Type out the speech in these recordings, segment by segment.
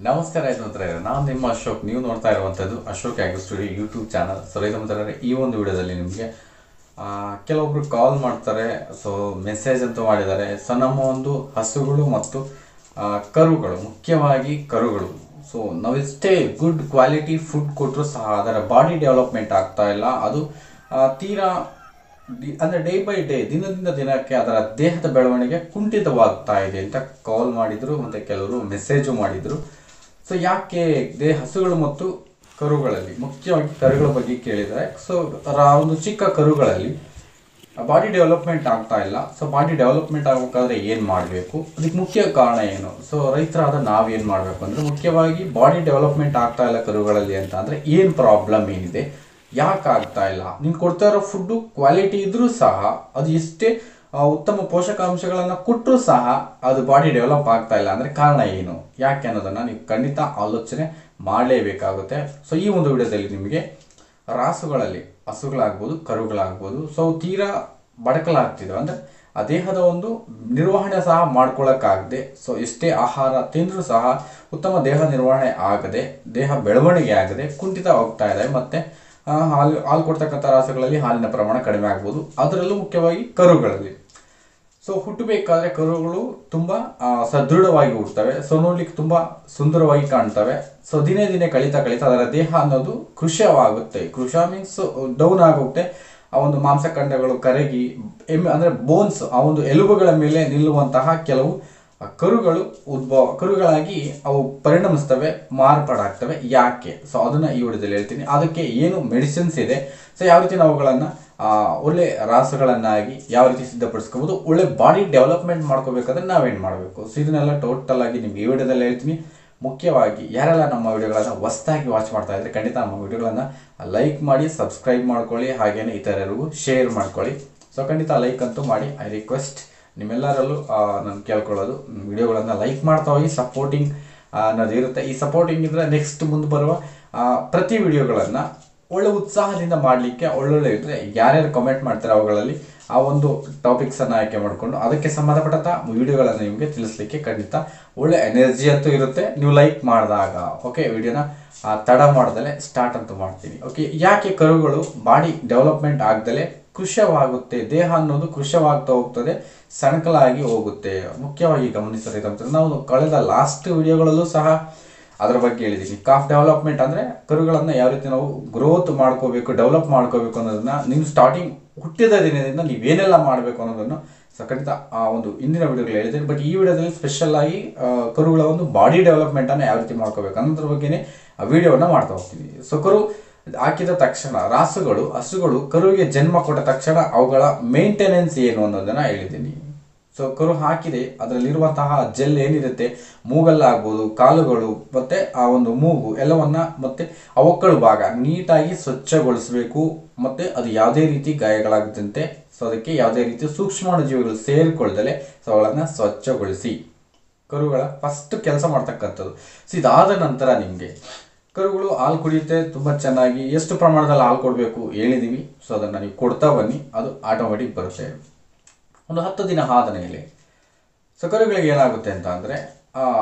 ನಮಸ್ಕಾರ ರೈತ ಮಿತ್ರರೇ, ನಾನು ನಿಮ್ಮ ಅಶೋಕ್. ನೀವು ನೋಡ್ತಾ ಇರುವಂಥದ್ದು Ashok agro studio YouTube channel. So ರೈತ ಮಿತ್ರರೇ, ಈ ಒಂದು ವಿಡಿಯೋದಲ್ಲಿ ನಿಮಗೆ ಕೆಲವೊಬ್ರು ಕಾಲ್ ಮಾಡ್ತಾರೆ, ಸೊ ಮೆಸೇಜ್ ಅಂತೂ ಮಾಡಿದ್ದಾರೆ. ಸೊ ನಮ್ಮ ಒಂದು ಹಸುಗಳು ಮತ್ತು ಕರುಗಳು, ಮುಖ್ಯವಾಗಿ ಕರುಗಳು, ಸೊ ನಾವೆಷ್ಟೇ ಗುಡ್ ಕ್ವಾಲಿಟಿ ಫುಡ್ ಕೊಟ್ಟರು ಸಹ ಅದರ ಬಾಡಿ ಡೆವಲಪ್ಮೆಂಟ್ ಆಗ್ತಾ ಇಲ್ಲ. ಅದು ತೀರಾ ಅಂದರೆ ಡೇ ಬೈ ಡೇ, ದಿನದಿಂದ ದಿನಕ್ಕೆ ಅದರ ದೇಹದ ಬೆಳವಣಿಗೆ ಕುಂಠಿತವಾಗ್ತಾ ಇದೆ ಅಂತ ಕಾಲ್ ಮಾಡಿದರು ಮತ್ತು ಕೆಲವರು ಮೆಸೇಜು ಮಾಡಿದರು. ಸೊ ಯಾಕೆ ಹಸುಗಳು ಮತ್ತು ಕರುಗಳಲ್ಲಿ, ಮುಖ್ಯವಾಗಿ ಕರುಗಳ ಬಗ್ಗೆ ಕೇಳಿದರೆ, ಸೊ ಒಂದು ಚಿಕ್ಕ ಕರುಗಳಲ್ಲಿ ಬಾಡಿ ಡೆವಲಪ್ಮೆಂಟ್ ಆಗ್ತಾ ಇಲ್ಲ. ಸೊ ಬಾಡಿ ಡೆವಲಪ್ಮೆಂಟ್ ಆಗಬೇಕಾದ್ರೆ ಏನು ಮಾಡಬೇಕು, ಅದಕ್ಕೆ ಮುಖ್ಯ ಕಾರಣ ಏನು? ಸೊ ರೈತರಾದ ನಾವೇನು ಮಾಡಬೇಕು ಅಂದರೆ, ಮುಖ್ಯವಾಗಿ ಬಾಡಿ ಡೆವಲಪ್ಮೆಂಟ್ ಆಗ್ತಾ ಇಲ್ಲ ಕರುಗಳಲ್ಲಿ ಅಂತ ಅಂದರೆ ಏನು ಪ್ರಾಬ್ಲಮ್ ಏನಿದೆ, ಯಾಕೆ ಆಗ್ತಾ ಇಲ್ಲ? ನೀನು ಕೊಡ್ತಾ ಇರೋ ಫುಡ್ಡು ಕ್ವಾಲಿಟಿ ಇದ್ರೂ ಸಹ, ಅದು ಎಷ್ಟೇ ಉತ್ತಮ ಪೋಷಕಾಂಶಗಳನ್ನು ಕೊಟ್ಟರೂ ಸಹ ಅದು ಬಾಡಿ ಡೆವಲಪ್ ಆಗ್ತಾ ಇಲ್ಲ ಅಂದರೆ ಕಾರಣ ಏನು, ಯಾಕೆ ಅನ್ನೋದನ್ನು ನೀವು ಖಂಡಿತ ಆಲೋಚನೆ ಮಾಡಲೇಬೇಕಾಗುತ್ತೆ. ಸೊ ಈ ಒಂದು ವಿಡಿಯೋದಲ್ಲಿ ನಿಮಗೆ ರಾಸುಗಳಲ್ಲಿ, ಹಸುಗಳಾಗ್ಬೋದು, ಕರುಗಳಾಗ್ಬೋದು, ಸೊ ತೀರಾ ಬಡಕಲಾಗ್ತಿದೆ, ಅಂದರೆ ಆ ದೇಹದ ಒಂದು ನಿರ್ವಹಣೆ ಸಹ ಮಾಡ್ಕೊಳ್ಳೋಕ್ಕಾಗದೆ, ಸೊ ಎಷ್ಟೇ ಆಹಾರ ತಿಂದರೂ ಸಹ ಉತ್ತಮ ದೇಹ ನಿರ್ವಹಣೆ ಆಗದೆ, ದೇಹ ಬೆಳವಣಿಗೆ ಆಗದೆ ಕುಂಠಿತ ಹೋಗ್ತಾ ಇದೆ. ಮತ್ತು ಹಾಲು ಕೊಡ್ತಕ್ಕಂಥ ರಾಸುಗಳಲ್ಲಿ ಹಾಲಿನ ಪ್ರಮಾಣ ಕಡಿಮೆ ಆಗ್ಬೋದು, ಅದರಲ್ಲೂ ಮುಖ್ಯವಾಗಿ ಕರುಗಳಲ್ಲಿ. ಸೊ ಹುಟ್ಟಬೇಕಾದ್ರೆ ಕರುಗಳು ತುಂಬ ಸದೃಢವಾಗಿ ಹುಟ್ಟುತ್ತವೆ, ಸೊ ನೋಡ್ಲಿಕ್ಕೆ ತುಂಬ ಸುಂದರವಾಗಿ ಕಾಣ್ತವೆ. ಸೊ ದಿನೇ ದಿನೇ ಕಳೀತಾ ಅದರ ದೇಹ ಅನ್ನೋದು ಕೃಶವಾಗುತ್ತೆ. ಕೃಶ ಮೀನ್ಸ್ ಡೌನ್ ಆಗುತ್ತೆ. ಆ ಒಂದು ಮಾಂಸಖಂಡಗಳು ಕರಗಿ ಅಂದರೆ ಬೋನ್ಸ್, ಆ ಒಂದು ಎಲುಬುಗಳ ಮೇಲೆ ನಿಲ್ಲುವಂತಹ ಕೆಲವು ಕರುಗಳಾಗಿ ಅವು ಪರಿಣಮಿಸ್ತವೆ, ಮಾರ್ಪಾಡಾಗ್ತವೆ. ಯಾಕೆ? ಸೊ ಅದನ್ನು ಈ ವಿಡಿಯೋದಲ್ಲಿ ಹೇಳ್ತೀನಿ. ಅದಕ್ಕೆ ಏನು ಮೆಡಿಸಿನ್ಸ್ ಇದೆ, ಸೊ ಯಾವ ರೀತಿ ನಾವು ಅವುಗಳನ್ನು ಒಳ್ಳೆ ರಾಸುಗಳನ್ನಾಗಿ ಯಾವ ರೀತಿ ಸಿದ್ಧಪಡಿಸ್ಕೋಬೋದು, ಒಳ್ಳೆ ಬಾಡಿ ಡೆವಲಪ್ಮೆಂಟ್ ಮಾಡ್ಕೋಬೇಕಾದ್ರೆ ನಾವೇನು ಮಾಡಬೇಕು, ಸೊ ಇದನ್ನೆಲ್ಲ ಟೋಟಲ್ ಆಗಿ ನಿಮ್ಗೆ ಈ ವಿಡಿಯೋದಲ್ಲಿ ಹೇಳ್ತೀನಿ. ಮುಖ್ಯವಾಗಿ ಯಾರೆಲ್ಲ ನಮ್ಮ ವಿಡಿಯೋಗಳನ್ನು ಹೊಸದಾಗಿ ವಾಚ್ ಮಾಡ್ತಾ ಇದ್ರೆ ಖಂಡಿತ ನಮ್ಮ ವಿಡಿಯೋಗಳನ್ನು ಲೈಕ್ ಮಾಡಿ, ಸಬ್ಸ್ಕ್ರೈಬ್ ಮಾಡ್ಕೊಳ್ಳಿ, ಹಾಗೇನೆ ಇತರರಿಗೂ ಶೇರ್ ಮಾಡ್ಕೊಳ್ಳಿ. ಸೊ ಖಂಡಿತ ಲೈಕ್ ಅಂತೂ ಮಾಡಿ. ಐ ರಿಕ್ವೆಸ್ಟ್ ನಿಮ್ಮೆಲ್ಲರಲ್ಲೂ ನಾನು ಕೇಳ್ಕೊಳ್ಳೋದು, ವಿಡಿಯೋಗಳನ್ನು ಲೈಕ್ ಮಾಡ್ತಾ ಹೋಗಿ. ಸಪೋರ್ಟಿಂಗ್ ಅನ್ನೋದು ಇರುತ್ತೆ. ಈ ಸಪೋರ್ಟಿಂಗ್ ಇದ್ದರೆ ನೆಕ್ಸ್ಟ್ ಮುಂದೆ ಬರುವ ಪ್ರತಿ ವಿಡಿಯೋಗಳನ್ನು ಒಳ್ಳೆ ಉತ್ಸಾಹದಿಂದ ಮಾಡಲಿಕ್ಕೆ ಒಳ್ಳೊಳ್ಳೆ ಇದ್ದರೆ ಯಾರ್ಯಾರು ಕಮೆಂಟ್ ಮಾಡ್ತಾರೆ ಅವುಗಳಲ್ಲಿ ಆ ಒಂದು ಟಾಪಿಕ್ಸನ್ನು ಆಯ್ಕೆ ಮಾಡಿಕೊಂಡು ಅದಕ್ಕೆ ಸಂಬಂಧಪಟ್ಟಂಥ ವಿಡಿಯೋಗಳನ್ನು ನಿಮಗೆ ತಿಳಿಸ್ಲಿಕ್ಕೆ ಖಂಡಿತ ಒಳ್ಳೆ ಎನರ್ಜಿ ಅಂತೂ ಇರುತ್ತೆ ನೀವು ಲೈಕ್ ಮಾಡಿದಾಗ. ಓಕೆ, ವಿಡಿಯೋನ ತಡ ಮಾಡ್ದಲೆ ಸ್ಟಾರ್ಟ್ ಅಂತೂ ಮಾಡ್ತೀನಿ. ಓಕೆ, ಯಾಕೆ ಕರುಗಳು ಬಾಡಿ ಡೆವಲಪ್ಮೆಂಟ್ ಆಗ್ದಲೇ ಕೃಶವಾಗುತ್ತೆ, ದೇಹ ಅನ್ನೋದು ಕೃಶವಾಗ್ತಾ ಹೋಗ್ತದೆ, ಸಣಕಲಾಗಿ ಹೋಗುತ್ತೆ? ಮುಖ್ಯವಾಗಿ ಗಮನಿಸಬೇಕಂತ ನಾವು ಕಳೆದ ಲಾಸ್ಟ್ ವಿಡಿಯೋಗಳಲ್ಲೂ ಸಹ ಅದರ ಬಗ್ಗೆ ಹೇಳಿದ್ದೀನಿ. ಕಾಫ್ ಡೆವಲಪ್ಮೆಂಟ್ ಅಂದರೆ ಕರುಗಳನ್ನು ಯಾವ ರೀತಿ ನಾವು ಗ್ರೋತ್ ಮಾಡ್ಕೋಬೇಕು, ಡೆವಲಪ್ ಮಾಡ್ಕೋಬೇಕು ಅನ್ನೋದನ್ನ ನೀವು ಸ್ಟಾರ್ಟಿಂಗ್ ಹುಟ್ಟಿದ ದಿನದಿಂದ ನೀವೇನೆಲ್ಲ ಮಾಡಬೇಕು ಅನ್ನೋದನ್ನು ಖಂಡಿತ ಆ ಒಂದು ಇಂದಿನ ವಿಡಿಯೋಗಳು ಹೇಳಿದ್ದೀನಿ. ಬಟ್ ಈ ವಿಡಿಯೋದಲ್ಲಿ ಸ್ಪೆಷಲ್ ಆಗಿ ಕರುಗಳ ಒಂದು ಬಾಡಿ ಡೆವಲಪ್ಮೆಂಟನ್ನು ಯಾವ ರೀತಿ ಮಾಡ್ಕೋಬೇಕು ಅನ್ನೋದ್ರ ಬಗ್ಗೆನೇ ವಿಡಿಯೋವನ್ನು ಮಾಡ್ತಾ ಹೋಗ್ತೀನಿ. ಸೊ ಕರು ಹಾಕಿದ ತಕ್ಷಣ, ಹಸುಗಳು ಕರುವಿಗೆ ಜನ್ಮ ಕೊಟ್ಟ ತಕ್ಷಣ ಅವುಗಳ ಮೇಂಟೆನೆನ್ಸ್ ಏನು ಅನ್ನೋದನ್ನ ಹೇಳಿದ್ದೀನಿ. ಸೊ ಕರು ಹಾಕಿದೆ, ಅದರಲ್ಲಿರುವಂತಹ ಜೆಲ್ ಏನಿರುತ್ತೆ, ಮೂಗಲ್ಲಾಗ್ಬೋದು, ಕಾಲುಗಳು ಮತ್ತೆ ಆ ಒಂದು ಮೂಗು ಎಲ್ಲವನ್ನ ಮತ್ತೆ ಆ ಒಕ್ಕಳು ಭಾಗ ನೀಟಾಗಿ ಸ್ವಚ್ಛಗೊಳಿಸಬೇಕು. ಮತ್ತೆ ಅದು ಯಾವುದೇ ರೀತಿ ಗಾಯಗಳಾಗದಂತೆ, ಸೊ ಅದಕ್ಕೆ ಯಾವುದೇ ರೀತಿ ಸೂಕ್ಷ್ಮಾಣುಜೀವಿಗಳು ಸೇರಿಕೊಳ್ಳದಲೆ ಸೊ ಅವುಗಳನ್ನ ಸ್ವಚ್ಛಗೊಳಿಸಿ ಕರುಗಳ ಫಸ್ಟ್ ಕೆಲಸ ಮಾಡ್ತಕ್ಕಂಥದ್ದು. ಸೊ ಇದಾದ ನಂತರ ನಿಮಗೆ ಕರುಗಳು ಹಾಲು ಕುಡಿಯುತ್ತೆ ತುಂಬ ಚೆನ್ನಾಗಿ. ಎಷ್ಟು ಪ್ರಮಾಣದಲ್ಲಿ ಹಾಲು ಕೊಡಬೇಕು ಹೇಳಿದ್ದೀವಿ, ಸೊ ಅದನ್ನು ನೀವು ಕೊಡ್ತಾ ಬನ್ನಿ, ಅದು ಆಟೋಮೆಟಿಕ್ ಬರುತ್ತೆ. ಒಂದು 10 ದಿನ ಆದ ಮೇಲೆ ಸೊ ಕರುಗಳಿಗೆ ಏನಾಗುತ್ತೆ ಅಂತ ಅಂದರೆ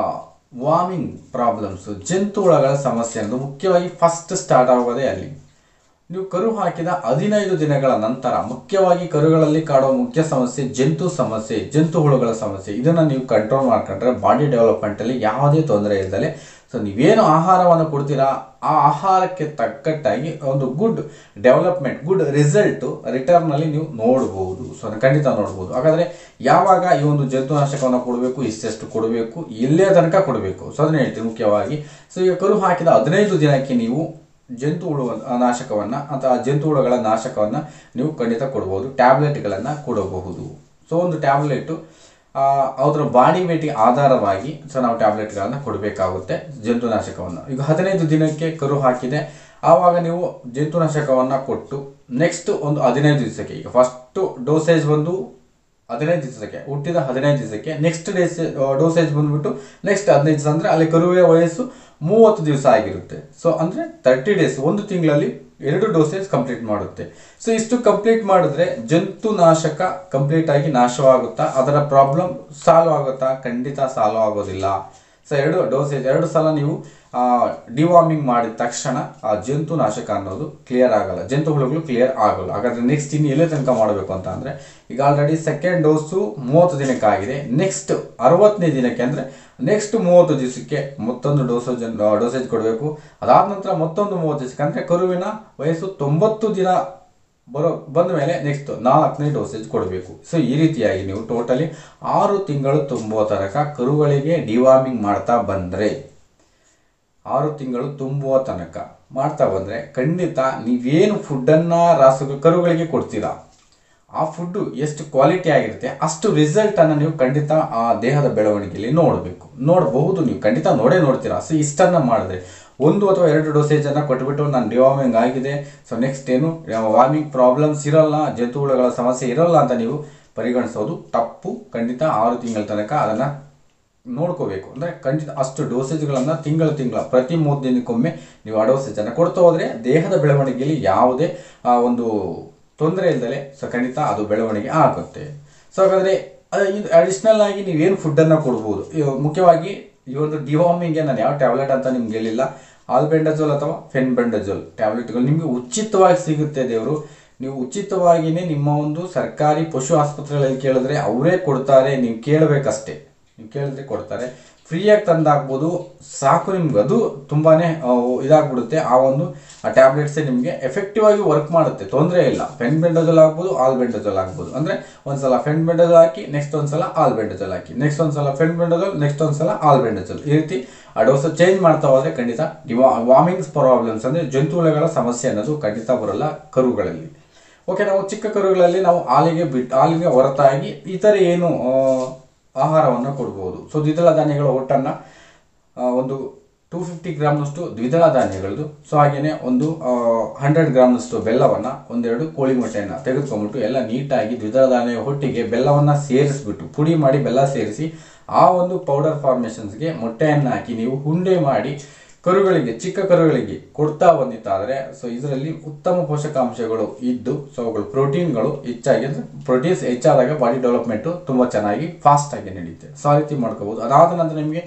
ವಾಮಿಂಗ್ ಪ್ರಾಬ್ಲಮ್ಸು, ಜಂತುಹುಳಗಳ ಸಮಸ್ಯೆ ಅನ್ನೋದು ಮುಖ್ಯವಾಗಿ ಫಸ್ಟ್ ಸ್ಟಾರ್ಟ್ ಆಗೋದೇ ಅಲ್ಲಿ. ನೀವು ಕರು ಹಾಕಿದ 15 ದಿನಗಳ ನಂತರ ಮುಖ್ಯವಾಗಿ ಕರುಗಳಲ್ಲಿ ಕಾಡುವ ಮುಖ್ಯ ಸಮಸ್ಯೆ ಜಂತುಹುಳುಗಳ ಸಮಸ್ಯೆ. ಇದನ್ನು ನೀವು ಕಂಟ್ರೋಲ್ ಮಾಡ್ಕೊಂಡ್ರೆ ಬಾಡಿ ಡೆವಲಪ್ಮೆಂಟಲ್ಲಿ ಯಾವುದೇ ತೊಂದರೆ ಇಲ್ಲದೆ, ಸೊ ನೀವೇನು ಆಹಾರವನ್ನು ಕೊಡ್ತೀರಾ ಆ ಆಹಾರಕ್ಕೆ ತಕ್ಕಟ್ಟಾಗಿ ಒಂದು ಗುಡ್ ಡೆವಲಪ್ಮೆಂಟ್, ಗುಡ್ ರಿಸಲ್ಟು ರಿಟರ್ನಲ್ಲಿ ನೀವು ನೋಡ್ಬೋದು. ಸೊ ಅದನ್ನು ಖಂಡಿತ ನೋಡ್ಬೋದು. ಹಾಗಾದರೆ ಯಾವಾಗ ಈ ಒಂದು ಜಂತುನಾಶಕವನ್ನು ಕೊಡಬೇಕು, ಇಷ್ಟೆಷ್ಟು ಕೊಡಬೇಕು, ಎಲ್ಲೇ ತನಕ ಕೊಡಬೇಕು, ಸೊ ಅದನ್ನ ಹೇಳ್ತೀವಿ ಮುಖ್ಯವಾಗಿ. ಸೊ ಈಗ ಕರು ಹಾಕಿದ 15 ದಿನಕ್ಕೆ ನೀವು ಜಂತುಹುಳು ನಾಶಕವನ್ನು ಅಥವಾ ಜಂತುಹುಳುಗಳ ನಾಶಕವನ್ನು ನೀವು ಖಂಡಿತ ಕೊಡ್ಬೋದು. ಟ್ಯಾಬ್ಲೆಟ್ಗಳನ್ನು ಕೊಡಬಹುದು. ಸೊ ಒಂದು ಟ್ಯಾಬ್ಲೆಟು ಅದರ ಬಾಡಿ ವೇಟಿಗೆ ಆಧಾರವಾಗಿ ಸೊ ನಾವು ಟ್ಯಾಬ್ಲೆಟ್ಗಳನ್ನು ಕೊಡಬೇಕಾಗುತ್ತೆ ಜಂತುನಾಶಕವನ್ನು. ಈಗ 15 ದಿನಕ್ಕೆ ಕರು ಹಾಕಿದೆ, ಆವಾಗ ನೀವು ಜಂತುನಾಶಕವನ್ನು ಕೊಟ್ಟು ನೆಕ್ಸ್ಟ್ ಒಂದು 15 ದಿವಸಕ್ಕೆ, ಈಗ ಫಸ್ಟು ಡೋಸೇಜ್ ಬಂದು 15 ದಿವಸಕ್ಕೆ, ಹುಟ್ಟಿದ 15 ದಿವಸಕ್ಕೆ, ನೆಕ್ಸ್ಟ್ ಡೋಸೇಜ್ ಬಂದುಬಿಟ್ಟು ನೆಕ್ಸ್ಟ್ 15 ದಿವಸ, ಅಂದರೆ ಅಲ್ಲಿ ಕರುವಿನ ವಯಸ್ಸು 30 ದಿವಸ ಆಗಿರುತ್ತೆ. ಸೊ ಅಂದರೆ 30 ಡೇಸ್, ಒಂದು ತಿಂಗಳಲ್ಲಿ 2 ಡೋಸೇಜ್ ಕಂಪ್ಲೀಟ್ ಮಾಡುತ್ತೆ. ಸೊ ಇಷ್ಟು ಕಂಪ್ಲೀಟ್ ಮಾಡಿದ್ರೆ ಜಂತುನಾಶಕ ಕಂಪ್ಲೀಟ್ ಆಗಿ ನಾಶವಾಗುತ್ತಾ, ಅದರ ಪ್ರಾಬ್ಲಮ್ ಸಾಲ್ವ್ ಆಗುತ್ತಾ? ಖಂಡಿತ ಸಾಲ್ವ್ ಆಗೋದಿಲ್ಲ. ಸೊ 2 ಡೋಸೇಜ್ 2 ಸಲ ನೀವು ಡಿವಾರ್ಮಿಂಗ್ ಮಾಡಿದ ತಕ್ಷಣ ಆ ಜಂತುನಾಶಕ ಅನ್ನೋದು ಕ್ಲಿಯರ್ ಆಗಲ್ಲ, ಜಂತುಹುಳುಗಳು ಕ್ಲಿಯರ್ ಆಗಲ್ಲ. ಹಾಗಾದ್ರೆ ನೆಕ್ಸ್ಟ್ ಇನ್ನು ಎಲ್ಲಿ ತನಕ ಮಾಡಬೇಕು ಅಂತ ಅಂದರೆ, ಈಗ ಆಲ್ರೆಡಿ ಸೆಕೆಂಡ್ ಡೋಸು 30 ದಿನಕ್ಕಾಗಿದೆ. ನೆಕ್ಸ್ಟ್ 60ನೇ ದಿನಕ್ಕೆ ಅಂದರೆ ನೆಕ್ಸ್ಟ್ 30 ದಿವಸಕ್ಕೆ ಮತ್ತೊಂದು ಡೋಸೇಜ್ ಕೊಡಬೇಕು. ಅದಾದ ನಂತರ ಮತ್ತೊಂದು 30 ದಿವಸಕ್ಕೆ ಅಂದರೆ ಕರುವಿನ ವಯಸ್ಸು 90 ದಿನ ಬಂದ ಮೇಲೆ ನೆಕ್ಸ್ಟ್ 4ನೇ ಡೋಸೇಜ್ ಕೊಡಬೇಕು. ಸೊ ಈ ರೀತಿಯಾಗಿ ನೀವು ಟೋಟಲಿ 6 ತಿಂಗಳು ತುಂಬುವ ತನಕ ಕರುಗಳಿಗೆ ಡಿವಾರ್ಮಿಂಗ್ ಮಾಡ್ತಾ ಬಂದರೆ, 6 ತಿಂಗಳು ತುಂಬುವ ತನಕ ಮಾಡ್ತಾ ಬಂದರೆ ಖಂಡಿತ ನೀವೇನು ಫುಡ್ಡನ್ನು ಕರುಗಳಿಗೆ ಕೊಡ್ತೀರಾ ಆ ಫುಡ್ಡು ಎಷ್ಟು ಕ್ವಾಲಿಟಿ ಆಗಿರುತ್ತೆ ಅಷ್ಟು ರಿಸಲ್ಟನ್ನು ನೀವು ಖಂಡಿತ ಆ ದೇಹದ ಬೆಳವಣಿಗೆಯಲ್ಲಿ ನೋಡಬಹುದು. ನೀವು ಖಂಡಿತ ನೋಡ್ತೀರಾ. ಸೊ ಇಷ್ಟನ್ನು ಮಾಡಿದ್ರೆ 1 ಅಥವಾ 2 ಡೋಸೇಜನ್ನು ಕೊಟ್ಬಿಟ್ಟು ನಾನು ಡಿವಾರ್ಮಿಂಗ್ ಆಗಿದೆ, ಸೊ ನೆಕ್ಸ್ಟ್ ಏನು ವಾರ್ಮಿಂಗ್ ಪ್ರಾಬ್ಲಮ್ಸ್ ಇರೋಲ್ಲ, ಜಂತುಹುಳುಗಳ ಸಮಸ್ಯೆ ಇರೋಲ್ಲ ಅಂತ ನೀವು ಪರಿಗಣಿಸೋದು ತಪ್ಪು. ಖಂಡಿತ 6 ತಿಂಗಳ ತನಕ ಅದನ್ನು ನೋಡ್ಕೋಬೇಕು. ಅಂದರೆ ಖಂಡಿತ ಅಷ್ಟು ಡೋಸೇಜ್ಗಳನ್ನು ತಿಂಗಳ ಪ್ರತಿ 3 ದಿನಕ್ಕೊಮ್ಮೆ ನೀವು ಆ ಡೋಸೇಜನ್ನು ಕೊಡ್ತಾ ಹೋದರೆ ದೇಹದ ಬೆಳವಣಿಗೆಯಲ್ಲಿ ಯಾವುದೇ ಒಂದು ತೊಂದರೆ ಇಲ್ಲದೆ ಸೊ ಖಂಡಿತ ಅದು ಬೆಳವಣಿಗೆ ಆಗುತ್ತೆ. ಸೊ ಹಾಗಾದರೆ ಇದು ಅಡಿಷ್ನಲ್ ಆಗಿ ನೀವೇನು ಫುಡ್ಡನ್ನು ಕೊಡ್ಬೋದು. ಮುಖ್ಯವಾಗಿ ಈ ಒಂದು ಡಿವಾರ್ಮಿಂಗ್ಗೆ ನಾನು ಯಾವ ಟ್ಯಾಬ್ಲೆಟ್ ಅಂತ ನಿಮ್ಗೆ ಹೇಳಿಲ್ಲ. ಆಲ್ಬೆಂಡಜೋಲ್ ಅಥವಾ ಫೆನ್ಬೆಂಡಜೋಲ್ ಟ್ಯಾಬ್ಲೆಟ್ಗಳು ನಿಮಗೆ ಉಚಿತವಾಗಿ ಸಿಗುತ್ತೆ. ನೀವು ಉಚಿತವಾಗಿಯೇ ನಿಮ್ಮ ಒಂದು ಸರ್ಕಾರಿ ಪಶು ಆಸ್ಪತ್ರೆಗಳಲ್ಲಿ ಕೇಳಿದ್ರೆ ಅವರೇ ಕೊಡ್ತಾರೆ. ನೀವು ಕೇಳಬೇಕಷ್ಟೇ, ನೀವು ಕೇಳಿದ್ರೆ ಕೊಡ್ತಾರೆ. ಫ್ರೀಯಾಗಿ ತಂದಾಕ್ಬೋದು. ಸಾಕು, ನಿಮ್ಗೆ ಅದು ತುಂಬಾ ಇದಾಗ್ಬಿಡುತ್ತೆ. ಆ ಒಂದು ಟ್ಯಾಬ್ಲೆಟ್ಸೇ ನಿಮಗೆ ಎಫೆಕ್ಟಿವ್ ಆಗಿ ವರ್ಕ್ ಮಾಡುತ್ತೆ, ತೊಂದರೆ ಇಲ್ಲ. ಫೆನ್ಬೆಂಡಜೋಲ್ ಆಗ್ಬೋದು, ಆಲ್ಬೆಂಡಜೋಲ್ ಆಗ್ಬೋದು. ಅಂದರೆ ಒಂದ್ಸಲ ಫೆನ್ಬೆಂಡಜೋಲ್ ಹಾಕಿ, ನೆಕ್ಸ್ಟ್ ಒಂದ್ಸಲ ಆಲ್ಬೆಂಡಜೋಲ್ ಹಾಕಿ, ನೆಕ್ಸ್ಟ್ ಒಂದ್ಸಲ ಫೆನ್ಬೆಂಡಜೋಲ್, ನೆಕ್ಸ್ಟ್ ಒಂದ್ಸಲ ಆಲ್ಬೆಂಡಜೋಲ್. ಈ ರೀತಿ ಆ ಡೋಸ್ ಚೇಂಜ್ ಮಾಡ್ತಾ ಹೋದರೆ ಖಂಡಿತ ವಾರ್ಮಿಂಗ್ಸ್ ಪ್ರಾಬ್ಲಮ್ಸ್ ಅಂದರೆ ಜಂತುಹುಳುಗಳ ಸಮಸ್ಯೆ ಅನ್ನೋದು ಖಂಡಿತ ಬರೋಲ್ಲ ಕರುಗಳಲ್ಲಿ. ಓಕೆ, ನಾವು ಚಿಕ್ಕ ಕರುಗಳಲ್ಲಿ ನಾವು ಹಾಲಿಗೆ ಹೊರತಾಗಿ ಇತರ ಏನು ಆಹಾರವನ್ನು ಕೊಡ್ಬೋದು. ಸೊ ದ್ವಿದಳ ಧಾನ್ಯಗಳ ಒಟ್ಟನ್ನು ಒಂದು 250 ಗ್ರಾಮ್ನಷ್ಟು ದ್ವಿದಳ ಧಾನ್ಯಗಳದ್ದು, ಸೊ ಹಾಗೆಯೇ ಒಂದು 100 ಗ್ರಾಮ್ನಷ್ಟು ಬೆಲ್ಲವನ್ನು, 1-2 ಕೋಳಿ ಮೊಟ್ಟೆಯನ್ನು ತೆಗೆದುಕೊಂಡ್ಬಿಟ್ಟು ಎಲ್ಲ ನೀಟಾಗಿ ದ್ವಿದಳ ಧಾನ್ಯ ಹೊಟ್ಟಿಗೆ ಬೆಲ್ಲವನ್ನು ಸೇರಿಸ್ಬಿಟ್ಟು ಪುಡಿ ಮಾಡಿ ಬೆಲ್ಲ ಸೇರಿಸಿ ಆ ಒಂದು ಪೌಡರ್ ಫಾರ್ಮೇಷನ್ಸ್ಗೆ ಮೊಟ್ಟೆಯನ್ನು ಹಾಕಿ ನೀವು ಉಂಡೆ ಮಾಡಿ ಚಿಕ್ಕ ಕರುಗಳಿಗೆ ಕೊಡ್ತಾ ಬಂದಿತ್ತಾದರೆ ಸೊ ಇದರಲ್ಲಿ ಉತ್ತಮ ಪೋಷಕಾಂಶಗಳು ಇದ್ದು, ಸೊ ಅವುಗಳು ಪ್ರೋಟೀನ್ಗಳು ಹೆಚ್ಚಾಗಿ, ಅಂದರೆ ಪ್ರೋಟೀನ್ಸ್ ಹೆಚ್ಚಾದಾಗ ಬಾಡಿ ಡೆವಲಪ್ಮೆಂಟು ತುಂಬ ಚೆನ್ನಾಗಿ ಫಾಸ್ಟಾಗಿ ನಡೆಯುತ್ತೆ. ಸೊ ಆ ರೀತಿ ಮಾಡ್ಕೋಬೋದು. ಅದಾದ ನಂತರ ನಿಮಗೆ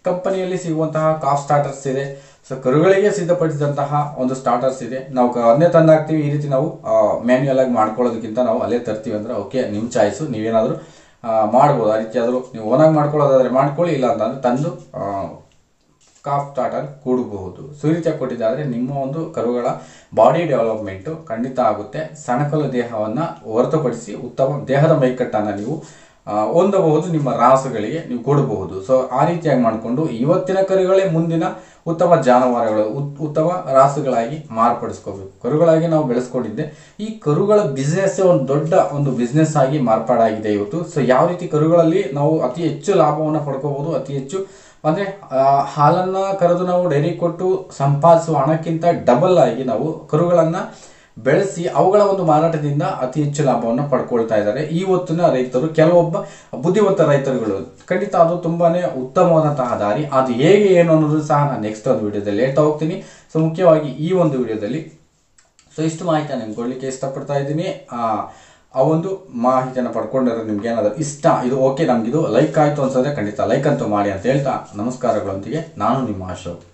ಕಂಪನಿಯಲ್ಲಿ ಸಿಗುವಂತಹ ಕಾಫ್ ಸ್ಟಾರ್ಟರ್ಸ್ ಇದೆ. ಸೊ ಕರುಗಳಿಗೆ ಸಿದ್ಧಪಡಿಸಿದಂತಹ ಒಂದು ಸ್ಟಾರ್ಟರ್ಸ್ ಇದೆ. ನಾವು ಅದನ್ನೇ ತಂದಾಕ್ತೀವಿ. ಈ ರೀತಿ ನಾವು ಮ್ಯಾನ್ಯುಯಲ್ ಆಗಿ ಮಾಡ್ಕೊಳ್ಳೋದಕ್ಕಿಂತ ನಾವು ಅಲ್ಲೇ ತರ್ತೀವಿ ಅಂದರೆ ಓಕೆ, ನಿಮ್ಮ ಚಾಯ್ಸು, ನೀವೇನಾದರೂ ಮಾಡ್ಬೋದು. ಆ ರೀತಿ ಆದರೂ ನೀವು ಓನಾಗಿ ಮಾಡ್ಕೊಳ್ಳೋದಾದರೆ ಮಾಡ್ಕೊಳ್ಳಿ, ಇಲ್ಲ ಅಂತಂದರೆ ತಂದು ಕಾಫ್ ಸ್ಟಾರ್ಟರ್ ಕೊಡಬಹುದು. ಸೊ ಈ ರೀತಿಯಾಗಿ ಕೊಟ್ಟಿದ್ದಾದರೆ ನಿಮ್ಮ ಒಂದು ಕರುಗಳ ಬಾಡಿ ಡೆವಲಪ್ಮೆಂಟು ಖಂಡಿತ ಆಗುತ್ತೆ. ಸಣಕಲು ದೇಹವನ್ನು ಹೊರತುಪಡಿಸಿ ಉತ್ತಮ ದೇಹದ ಮೈಕಟ್ಟನ್ನು ನೀವು ಹೊಂದಬಹುದು, ನಿಮ್ಮ ರಾಸುಗಳಿಗೆ ನೀವು ಕೊಡಬಹುದು. ಸೊ ಆ ರೀತಿಯಾಗಿ ಮಾಡಿಕೊಂಡು ಇವತ್ತಿನ ಕರುಗಳೇ ಮುಂದಿನ ಉತ್ತಮ ಜಾನುವಾರುಗಳು, ಉತ್ತಮ ರಾಸುಗಳಾಗಿ ಮಾರ್ಪಡಿಸ್ಕೋಬೇಕು. ಕರುಗಳಾಗಿ ನಾವು ಬೆಳೆಸ್ಕೊಂಡಿದ್ದೆ ಈ ಕರುಗಳ ಬಿಸ್ನೆಸ್ಸೇ ಒಂದು ದೊಡ್ಡ ಒಂದು ಬಿಸ್ನೆಸ್ ಆಗಿ ಮಾರ್ಪಾಡಾಗಿದೆ ಇವತ್ತು. ಸೊ ಯಾವ ರೀತಿ ಕರುಗಳಲ್ಲಿ ನಾವು ಅತಿ ಹೆಚ್ಚು ಲಾಭವನ್ನು ಪಡ್ಕೋಬಹುದು, ಅತಿ ಹೆಚ್ಚು ಅಂದರೆ ಹಾಲನ್ನು ಕರೆದು ನಾವು ಡೈರಿ ಕೊಟ್ಟು ಸಂಪಾದಿಸುವ ಹಣಕ್ಕಿಂತ ಡಬಲ್ ಆಗಿ ನಾವು ಕರುಗಳನ್ನು ಬೆಳೆಸಿ ಅವುಗಳ ಒಂದು ಮಾರಾಟದಿಂದ ಅತಿ ಹೆಚ್ಚು ಲಾಭವನ್ನು ಪಡ್ಕೊಳ್ತಾ ಇದ್ದಾರೆ ಇವತ್ತಿನ ರೈತರು. ಕೆಲವೊಬ್ಬ ಬುದ್ಧಿವಂತ ರೈತರುಗಳು ಖಂಡಿತ ಅದು ತುಂಬಾ ಉತ್ತಮವಾದಂತಹ ದಾರಿ. ಅದು ಹೇಗೆ ಏನು ಅನ್ನೋದು ಸಹ ನಾನು ನೆಕ್ಸ್ಟ್ ಒಂದು ವಿಡಿಯೋದಲ್ಲಿ ಹೇಳ್ತಾ ಹೋಗ್ತೀನಿ. ಸೊ ಮುಖ್ಯವಾಗಿ ಈ ಒಂದು ವಿಡಿಯೋದಲ್ಲಿ ಸೊ ಇಷ್ಟು ಮಾಹಿತಿಯನ್ನು ನಾನು ಕೊಡಲಿಕ್ಕೆ ಇಷ್ಟಪಡ್ತಾ ಇದ್ದೀನಿ. ಆ ಒಂದು ಮಾಹಿತಿಯನ್ನು ಪಡ್ಕೊಂಡಿರೋ ನಿಮ್ಗೆ ಏನಾದರೂ ಇಷ್ಟ, ಇದು ಓಕೆ, ನಮಗಿದು ಲೈಕ್ ಆಯಿತು ಅನ್ಸೋದ್ರೆ ಖಂಡಿತ ಲೈಕ್ ಅಂತೂ ಮಾಡಿ ಅಂತ ಹೇಳ್ತಾ ನಮಸ್ಕಾರಗಳೊಂದಿಗೆ ನಾನು ನಿಮ್ಮ ಅಶೋಕ್.